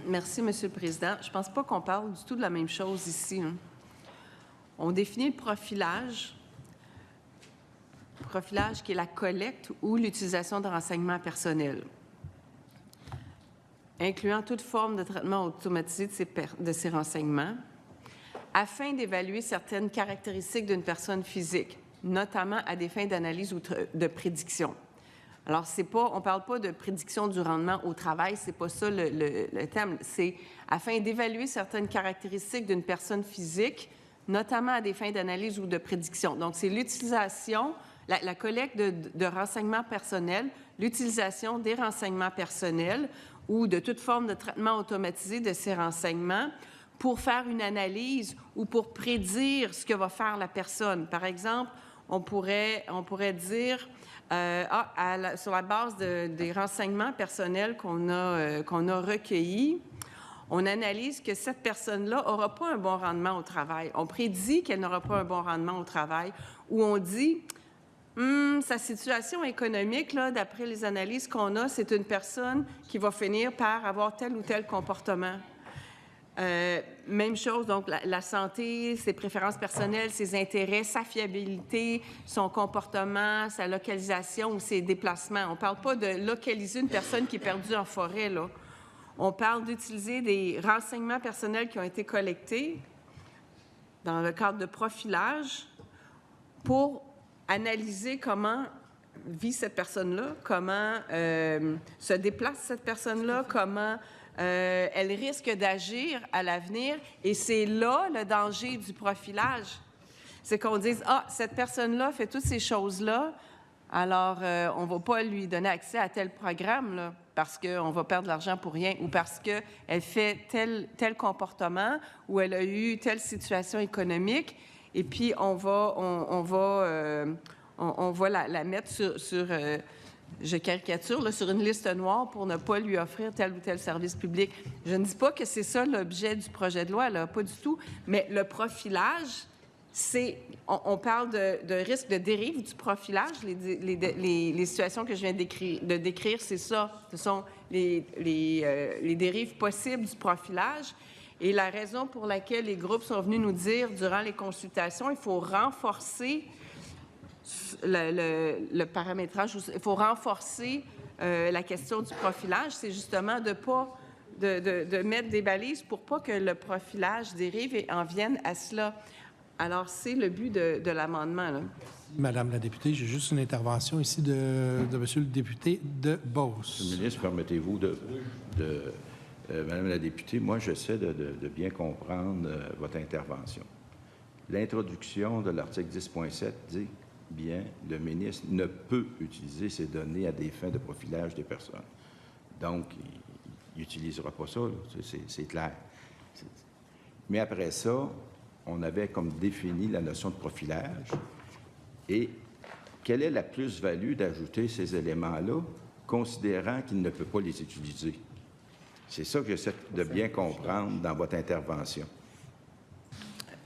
Merci, Monsieur le Président. Je ne pense pas qu'on parle du tout de la même chose ici, hein. On définit le profilage qui est la collecte ou l'utilisation de renseignements personnels, incluant toute forme de traitement automatisé de ces renseignements, afin d'évaluer certaines caractéristiques d'une personne physique, notamment à des fins d'analyse ou de prédiction. Alors, on ne parle pas de prédiction du rendement au travail, c'est pas ça le thème. C'est afin d'évaluer certaines caractéristiques d'une personne physique, notamment à des fins d'analyse ou de prédiction. Donc, c'est l'utilisation, la collecte de renseignements personnels, l'utilisation des renseignements personnels ou de toute forme de traitement automatisé de ces renseignements pour faire une analyse ou pour prédire ce que va faire la personne. Par exemple, on pourrait dire, sur la base des renseignements personnels qu'on a recueillis, on analyse que cette personne-là n'aura pas un bon rendement au travail. On prédit qu'elle n'aura pas un bon rendement au travail, ou on dit, sa situation économique, là, d'après les analyses qu'on a, c'est une personne qui va finir par avoir tel ou tel comportement. Même chose, donc la santé, ses préférences personnelles, ses intérêts, sa fiabilité, son comportement, sa localisation ou ses déplacements. On ne parle pas de localiser une personne qui est perdue en forêt, là. On parle d'utiliser des renseignements personnels qui ont été collectés dans le cadre de profilage pour analyser comment vit cette personne-là, comment se déplace cette personne-là, comment elle risque d'agir à l'avenir. Et c'est là le danger du profilage. C'est qu'on dise, cette personne-là fait toutes ces choses-là, alors on ne va pas lui donner accès à tel programme, là, parce qu'on va perdre de l'argent pour rien ou parce qu'elle fait tel comportement ou elle a eu telle situation économique. Et puis, on va la mettre sur je caricature, là, sur une liste noire pour ne pas lui offrir tel ou tel service public. Je ne dis pas que c'est ça l'objet du projet de loi, là, pas du tout, mais le profilage, on parle de risque de dérive du profilage. Les situations que je viens de décrire, c'est ça. Ce sont les dérives possibles du profilage. Et la raison pour laquelle les groupes sont venus nous dire durant les consultations, il faut renforcer le paramétrage, il faut renforcer la question du profilage, c'est justement de mettre des balises pour pas que le profilage dérive et en vienne à cela. Alors, c'est le but de l'amendement, là. Madame la députée, j'ai juste une intervention ici de Monsieur le député de Beauce. Monsieur le ministre, permettez-vous Madame la députée, moi, j'essaie de bien comprendre votre intervention. L'introduction de l'article 10.7 dit bien, le ministre ne peut utiliser ces données à des fins de profilage des personnes. Donc, il n'utilisera pas ça, c'est clair. Mais après ça, on avait comme défini la notion de profilage et quelle est la plus-value d'ajouter ces éléments-là, considérant qu'il ne peut pas les utiliser? C'est ça que j'essaie de bien comprendre dans votre intervention.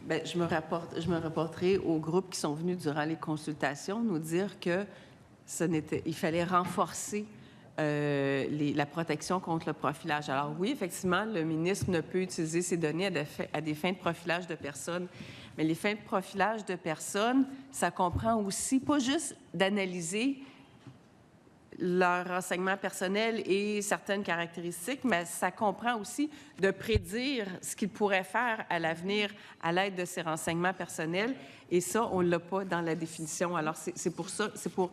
Bien, je me rapporterai aux groupes qui sont venus durant les consultations nous dire que il fallait renforcer la protection contre le profilage. Alors oui, effectivement, le ministre ne peut utiliser ces données à des fins de profilage de personnes, mais les fins de profilage de personnes, ça comprend aussi pas juste d'analyser leurs renseignements personnels et certaines caractéristiques, mais ça comprend aussi de prédire ce qu'ils pourraient faire à l'avenir à l'aide de ces renseignements personnels. Et ça, on ne l'a pas dans la définition. Alors, c'est pour ça, c'est pour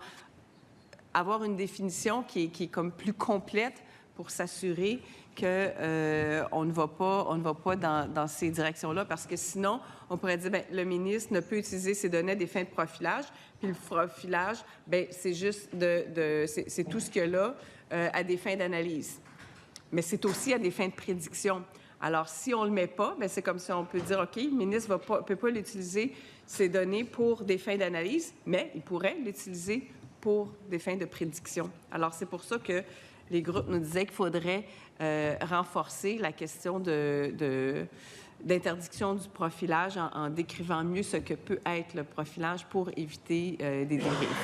avoir une définition qui est comme plus complète pour s'assurer qu'on ne va pas dans ces directions-là, parce que sinon, on pourrait dire, bien, le ministre ne peut utiliser ces données à des fins de profilage, puis le profilage, bien, c'est juste c'est tout ce qu'il y a là à des fins d'analyse. Mais c'est aussi à des fins de prédiction. Alors, si on ne le met pas, bien, c'est comme si on peut dire, OK, le ministre ne peut pas l'utiliser, ces données, pour des fins d'analyse, mais il pourrait l'utiliser pour des fins de prédiction. Alors, c'est pour ça que les groupes nous disaient qu'il faudrait renforcer la question d'interdiction du profilage en décrivant mieux ce que peut être le profilage pour éviter des dérives.